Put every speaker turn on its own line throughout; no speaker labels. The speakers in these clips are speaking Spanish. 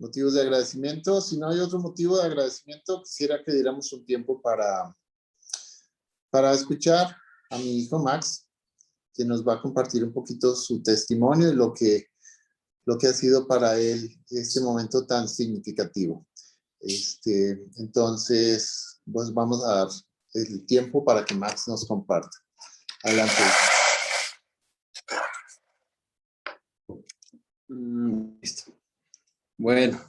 Motivos de agradecimiento. Si no hay otro motivo de agradecimiento, quisiera que diéramos un tiempo para escuchar a mi hijo Max, que nos va a compartir un poquito su testimonio y lo que ha sido para él este momento tan significativo. Entonces, pues vamos a dar el tiempo para que Max nos comparta. Adelante.
Listo. Bueno,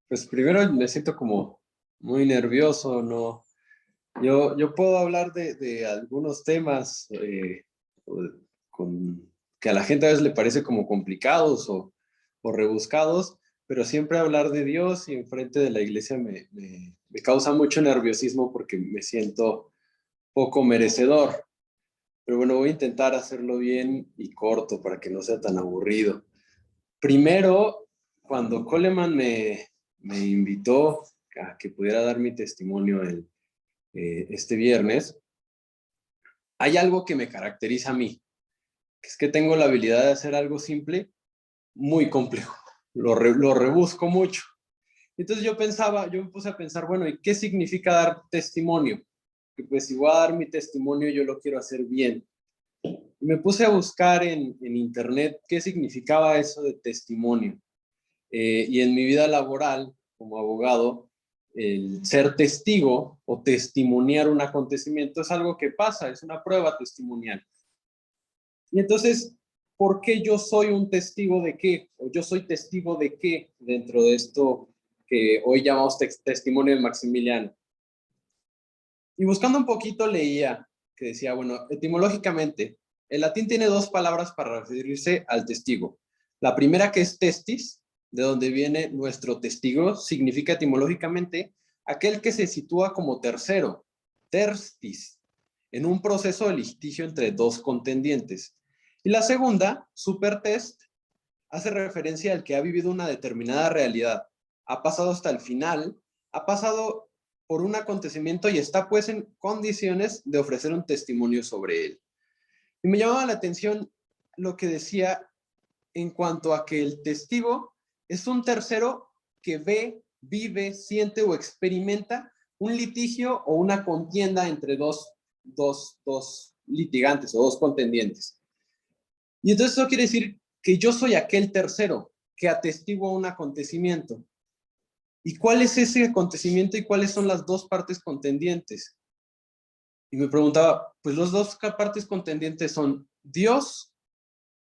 pues primero me siento como muy nervioso, ¿no? Yo puedo hablar de algunos temas que a la gente a veces le parece como complicados o rebuscados, pero siempre hablar de Dios y enfrente de la iglesia me causa mucho nerviosismo porque me siento poco merecedor. Pero bueno, voy a intentar hacerlo bien y corto para que no sea tan aburrido. Primero, cuando Coleman me invitó a que pudiera dar mi testimonio este viernes, hay algo que me caracteriza a mí, que es que tengo la habilidad de hacer algo simple muy complejo. Lo rebusco mucho. Entonces yo me puse a pensar, bueno, ¿y qué significa dar testimonio? Que pues si voy a dar mi testimonio, yo lo quiero hacer bien. Y me puse a buscar en internet qué significaba eso de testimonio. Y en mi vida laboral, como abogado, el ser testigo o testimoniar un acontecimiento es algo que pasa, es una prueba testimonial. Y entonces, ¿por qué yo soy un testigo de qué? ¿O yo soy testigo de qué dentro de esto que hoy llamamos testimonio de Maximiliano? Y buscando un poquito leía que decía, bueno, etimológicamente, el latín tiene dos palabras para referirse al testigo. La primera, que es testis, de donde viene nuestro testigo, significa etimológicamente aquel que se sitúa como tercero, terstis, en un proceso de litigio entre dos contendientes. Y la segunda, supertest, hace referencia al que ha vivido una determinada realidad, ha pasado hasta el final, ha pasado por un acontecimiento y está pues en condiciones de ofrecer un testimonio sobre él. Y me llamaba la atención lo que decía en cuanto a que el testigo es un tercero que ve, vive, siente o experimenta un litigio o una contienda entre dos litigantes o dos contendientes. Y entonces eso quiere decir que yo soy aquel tercero que atestigua un acontecimiento. ¿Y cuál es ese acontecimiento y cuáles son las dos partes contendientes? Y me preguntaba, pues las dos partes contendientes son Dios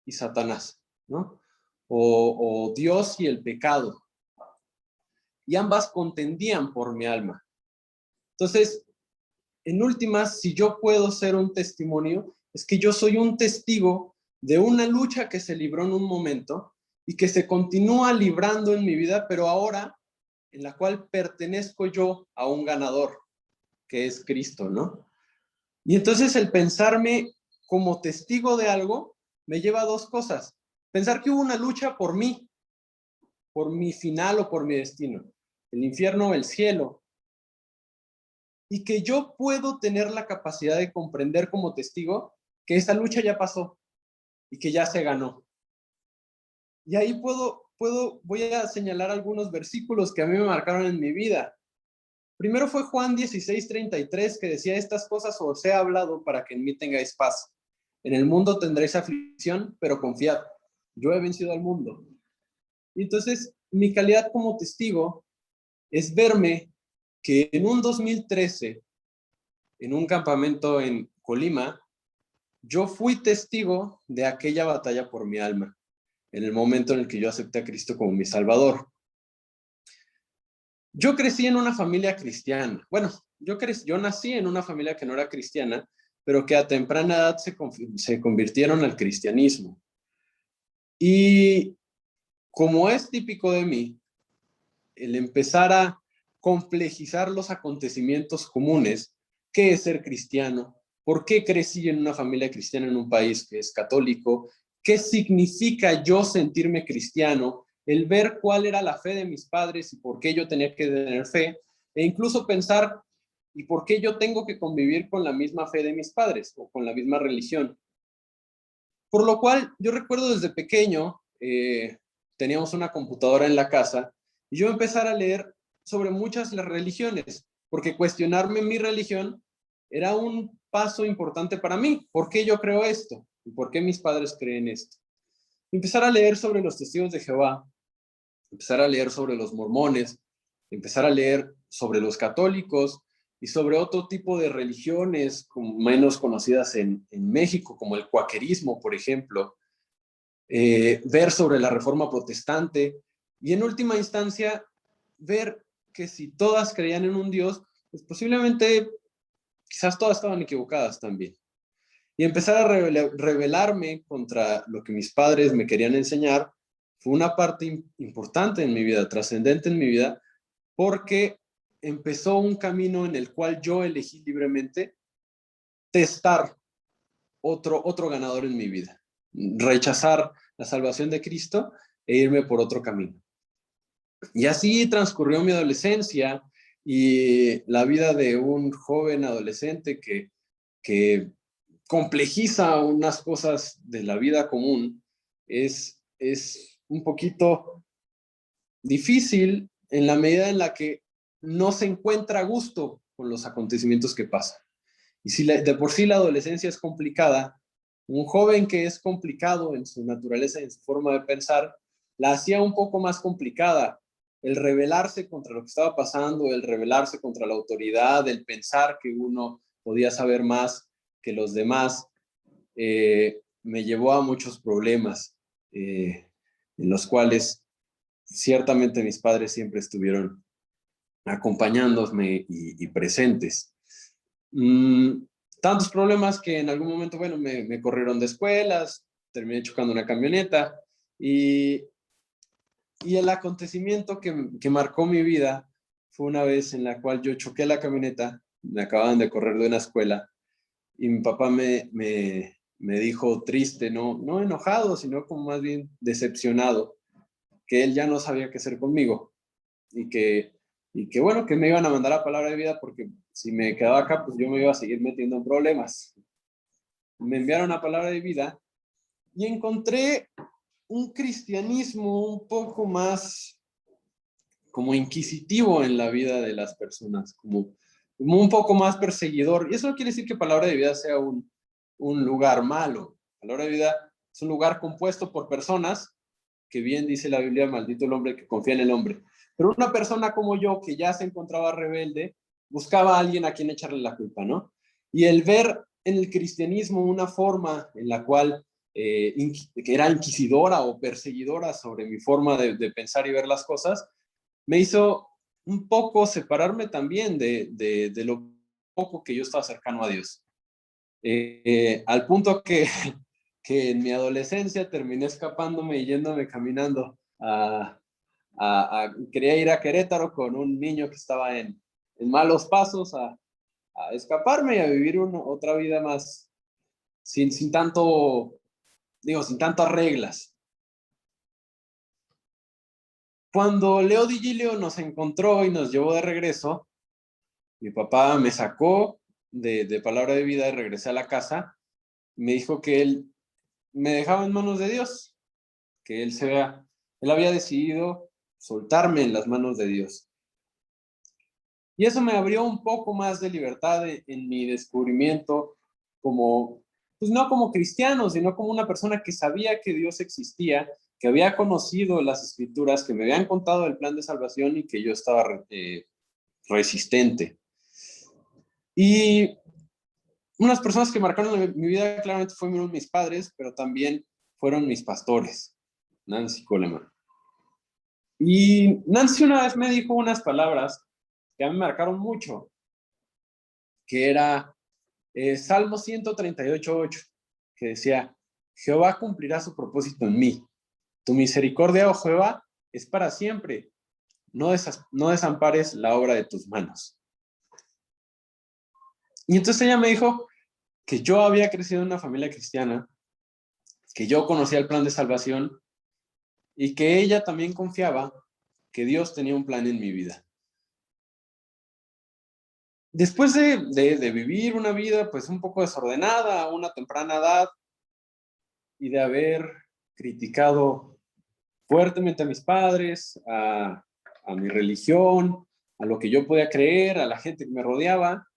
y Satanás, ¿no? O Dios y el pecado. Y ambas contendían por mi alma. Entonces, en últimas, si yo puedo ser un testimonio, es que yo soy un testigo de una lucha que se libró en un momento y que se continúa librando en mi vida, pero ahora en la cual pertenezco yo a un ganador, que es Cristo, ¿no? Y entonces el pensarme como testigo de algo me lleva a dos cosas. Pensar que hubo una lucha por mí, por mi final o por mi destino, el infierno o el cielo, y que yo puedo tener la capacidad de comprender como testigo que esa lucha ya pasó y que ya se ganó. Y ahí voy a señalar algunos versículos que a mí me marcaron en mi vida. Primero fue Juan 16:33, que decía: estas cosas os he hablado para que en mí tengáis paz. En el mundo tendréis aflicción, pero confiad, yo he vencido al mundo. Y entonces, mi calidad como testigo es verme que en un 2013, en un campamento en Colima, yo fui testigo de aquella batalla por mi alma, en el momento en el que yo acepté a Cristo como mi Salvador. Yo crecí en una familia cristiana. Bueno, yo nací en una familia que no era cristiana, pero que a temprana edad se convirtieron al cristianismo. Y como es típico de mí, el empezar a complejizar los acontecimientos comunes, ¿qué es ser cristiano? ¿Por qué crecí en una familia cristiana en un país que es católico? ¿Qué significa yo sentirme cristiano? El ver cuál era la fe de mis padres y por qué yo tenía que tener fe, e incluso pensar, ¿y por qué yo tengo que convivir con la misma fe de mis padres o con la misma religión? Por lo cual, yo recuerdo desde pequeño, teníamos una computadora en la casa y yo empezar a leer sobre muchas las religiones, porque cuestionarme mi religión era un paso importante para mí. ¿Por qué yo creo esto? ¿Y por qué mis padres creen esto? Empezar a leer sobre los testigos de Jehová, empezar a leer sobre los mormones, empezar a leer sobre los católicos y sobre otro tipo de religiones menos conocidas en México, como el cuaquerismo, por ejemplo, ver sobre la reforma protestante y en última instancia ver que si todas creían en un Dios, pues posiblemente quizás todas estaban equivocadas también. Y empezar a rebelarme contra lo que mis padres me querían enseñar fue una parte importante en mi vida, trascendente en mi vida, porque empezó un camino en el cual yo elegí libremente testar otro ganador en mi vida, rechazar la salvación de Cristo e irme por otro camino. Y así transcurrió mi adolescencia y la vida de un joven adolescente que complejiza unas cosas de la vida común. Es un poquito difícil en la medida en la que no se encuentra a gusto con los acontecimientos que pasan. Y si de por sí la adolescencia es complicada, un joven que es complicado en su naturaleza y en su forma de pensar, la hacía un poco más complicada. El rebelarse contra lo que estaba pasando, el rebelarse contra la autoridad, el pensar que uno podía saber más que los demás, me llevó a muchos problemas en los cuales ciertamente mis padres siempre estuvieron acompañándome y presentes. Tantos problemas que en algún momento, bueno, me corrieron de escuelas, terminé chocando una camioneta y el acontecimiento que marcó mi vida fue una vez en la cual yo choqué la camioneta, me acababan de correr de una escuela y mi papá me dijo triste, no enojado, sino como más bien decepcionado, que él ya no sabía qué hacer conmigo y que bueno, que me iban a mandar a Palabra de Vida porque si me quedaba acá, pues yo me iba a seguir metiendo en problemas. Me enviaron a Palabra de Vida y encontré un cristianismo un poco más como inquisitivo en la vida de las personas, como un poco más perseguidor. Y eso no quiere decir que Palabra de Vida sea un lugar malo. Palabra de Vida es un lugar compuesto por personas, que bien dice la Biblia, maldito el hombre que confía en el hombre. Pero una persona como yo, que ya se encontraba rebelde, buscaba a alguien a quien echarle la culpa, ¿no? Y el ver en el cristianismo una forma en la cual que era inquisidora o perseguidora sobre mi forma de pensar y ver las cosas, me hizo un poco separarme también de lo poco que yo estaba cercano a Dios. Al punto que en mi adolescencia terminé escapándome y yéndome caminando quería ir a Querétaro con un niño que estaba en malos pasos a escaparme y a vivir otra vida más sin tanto, sin tantas reglas. Cuando Leo Digilio nos encontró y nos llevó de regreso, mi papá me sacó de Palabra de Vida y regresé a la casa. Me dijo que él me dejaba en manos de Dios, que él había decidido soltarme en las manos de Dios. Y eso me abrió un poco más de libertad en mi descubrimiento como, pues no como cristiano, sino como una persona que sabía que Dios existía, que había conocido las escrituras, que me habían contado el plan de salvación y que yo estaba resistente. Y unas personas que marcaron mi vida claramente fueron mis padres, pero también fueron mis pastores, Nancy Coleman. Y Nancy una vez me dijo unas palabras que a mí me marcaron mucho, que era Salmo 138:8, que decía, Jehová cumplirá su propósito en mí. Tu misericordia, oh Jehová, es para siempre. No desampares la obra de tus manos. Y entonces ella me dijo que yo había crecido en una familia cristiana, que yo conocía el plan de salvación y que ella también confiaba que Dios tenía un plan en mi vida. Después de vivir una vida pues un poco desordenada a una temprana edad y de haber criticado fuertemente a mis padres, a a mi religión, a lo que yo podía creer, a la gente que me rodeaba.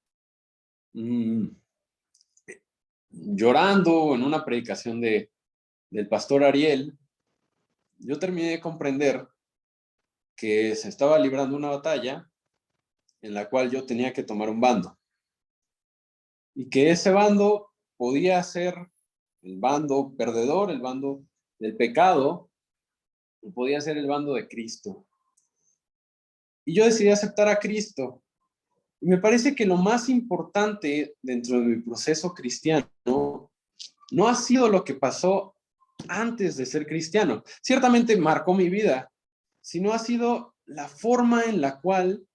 Llorando en una predicación del pastor Ariel, yo terminé de comprender que se estaba librando una batalla en la cual yo tenía que tomar un bando. Y que ese bando podía ser el bando perdedor, el bando del pecado, o podía ser el bando de Cristo. Y yo decidí aceptar a Cristo. Y me parece que lo más importante dentro de mi proceso cristiano no ha sido lo que pasó antes de ser cristiano. Ciertamente marcó mi vida, sino ha sido la forma en la cual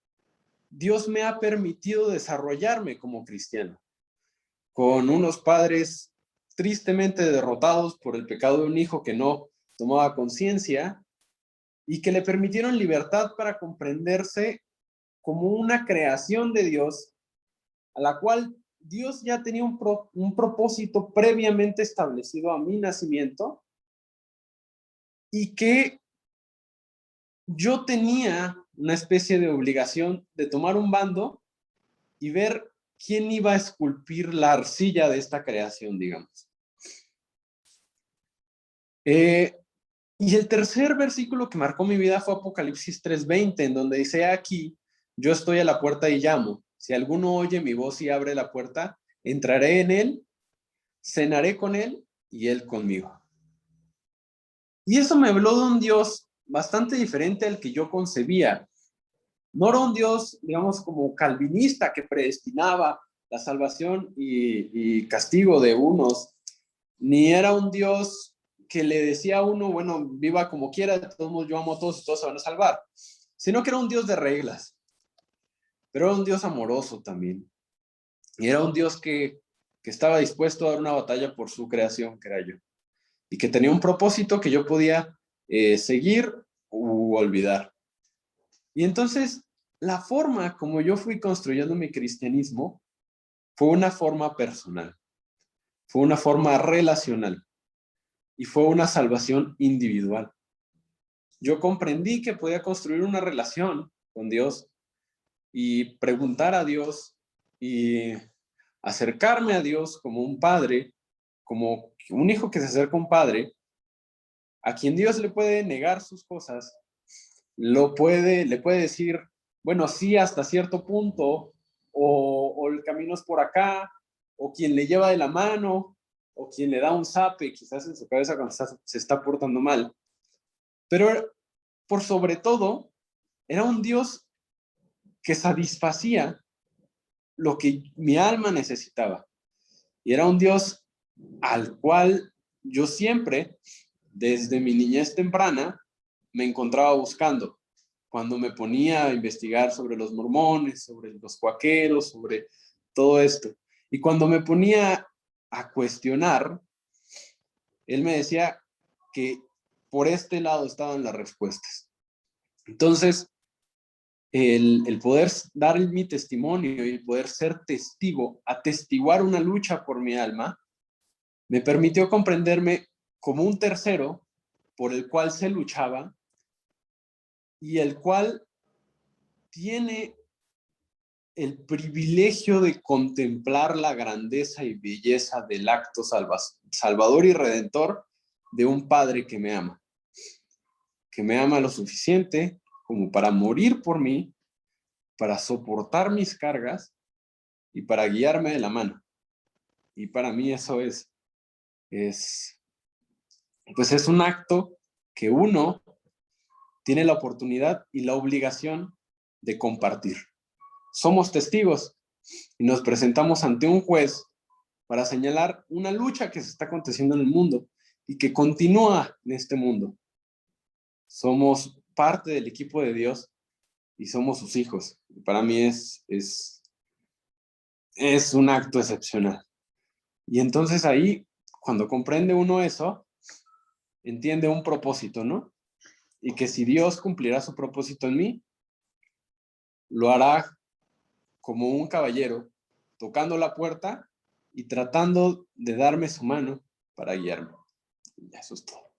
Dios me ha permitido desarrollarme como cristiano, con unos padres tristemente derrotados por el pecado de un hijo que no tomaba conciencia y que le permitieron libertad para comprenderse como una creación de Dios, a la cual Dios ya tenía un propósito previamente establecido a mi nacimiento, y que yo tenía una especie de obligación de tomar un bando y ver quién iba a esculpir la arcilla de esta creación, digamos. Y el tercer versículo que marcó mi vida fue Apocalipsis 3:20, en donde dice: aquí, yo estoy a la puerta y llamo. Si alguno oye mi voz y abre la puerta, entraré en él, cenaré con él y él conmigo. Y eso me habló de un Dios bastante diferente al que yo concebía. No era un Dios, digamos, como calvinista que predestinaba la salvación y castigo de unos, ni era un Dios que le decía a uno, bueno, viva como quiera, de todos modos yo amo a todos y todos se van a salvar, sino que era un Dios de reglas, pero era un Dios amoroso también. Y era un Dios que estaba dispuesto a dar una batalla por su creación, que era yo, y que tenía un propósito que yo podía seguir u olvidar. Y entonces, la forma como yo fui construyendo mi cristianismo fue una forma personal, fue una forma relacional y fue una salvación individual. Yo comprendí que podía construir una relación con Dios y preguntar a Dios y acercarme a Dios como un padre, como un hijo que se acerca a un padre, a quien Dios le puede negar sus cosas, le puede decir, bueno, sí, hasta cierto punto, o el camino es por acá, o quien le lleva de la mano, o quien le da un zape, quizás en su cabeza cuando se está portando mal. Pero por sobre todo, era un Dios que satisfacía lo que mi alma necesitaba. Y era un Dios al cual yo siempre, desde mi niñez temprana, me encontraba buscando. Cuando me ponía a investigar sobre los mormones, sobre los cuaqueros, sobre todo esto. Y cuando me ponía a cuestionar, él me decía que por este lado estaban las respuestas. Entonces, el poder dar mi testimonio y el poder ser testigo, atestiguar una lucha por mi alma, me permitió comprenderme como un tercero por el cual se luchaba y el cual tiene el privilegio de contemplar la grandeza y belleza del acto salvador y redentor de un padre que me ama lo suficiente como para morir por mí, para soportar mis cargas y para guiarme de la mano. Y para mí eso pues es un acto que uno tiene la oportunidad y la obligación de compartir. Somos testigos y nos presentamos ante un juez para señalar una lucha que se está aconteciendo en el mundo y que continúa en este mundo. Somos parte del equipo de Dios y somos sus hijos. Para mí es un acto excepcional. Y entonces ahí, cuando comprende uno eso, entiende un propósito, ¿no? Y que si Dios cumplirá su propósito en mí, lo hará como un caballero, tocando la puerta y tratando de darme su mano para guiarme. Y eso es todo.